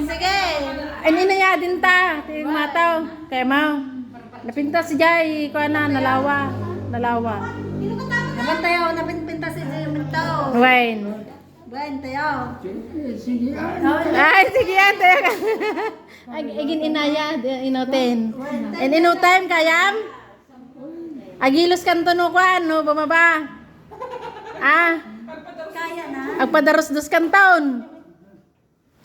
Sige. Ay, ninaya din ta. Ting mataw. Kaya mau. Napinta si Jai. Kuha na, nalawa. Nalawa. Naman tayo, napinta si Mintaw. Wayne. Bayan tayo. Ay, sige yan. Ay, igin inaya. Inutin. And inutin, kayam? Agilos kan to no kwan, no? Bumaba. Ah. Kaya na. Agpadaros-dos kan taon.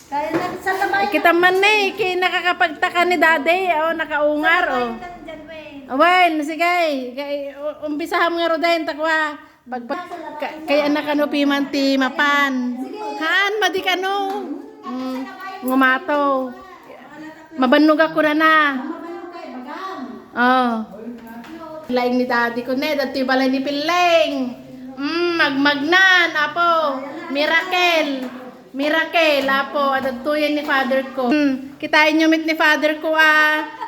Kaya na. Sa tabay. Kita man eh. Nakakapagtaka ni daddy. O, nakaungar. O. Awan, sige. Umpisahan nga ro din, takwa. Kaya anak ano pimanti mapan. Haan, madi ka no. Ngumato. Mabanog ako na. Oh. Laing ni daddy ko ne, dati balay ni Piling. Magmagnan, apo. Miracle. Miracle, apo. Adatuyan ni father ko. Kitain nyo mit ni father ko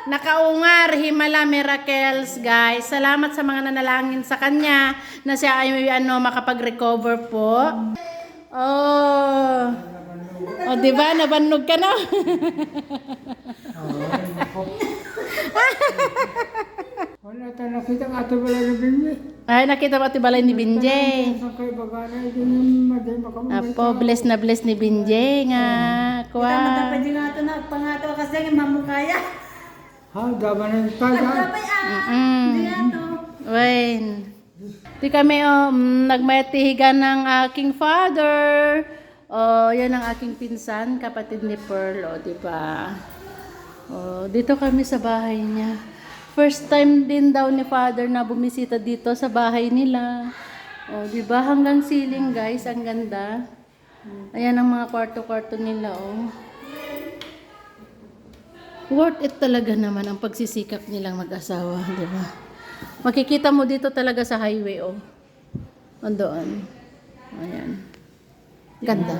nakaungar, Himala Miracles, guys. Salamat sa mga nanalangin sa kanya na siya ay makapag-recover po. Oh. O, diba? Nabanog ka na. Wala tayo nakita ng Ate Balay ni Binje. Ay, nakita mo Ate Balay ni Binje. Apo, bless na bless ni Binje nga. Kuha. Kita matapad yung ato na. Pangato kasi yung mamukaya. Ha, daban na yung taga. Matapay Hindi ato. Wayne. Di kami nagmatihigan ng aking father. Yan ang aking pinsan, kapatid ni Pearl, diba? Dito kami sa bahay niya. First time din daw ni father na bumisita dito sa bahay nila. Diba? Hanggang ceiling, guys. Ang ganda. Ayan ang mga kwarto-kwarto nila, Worth it talaga naman ang pagsisikap nilang mag-asawa, diba? Makikita mo dito talaga sa highway, Andoon. Ayan. Ganda.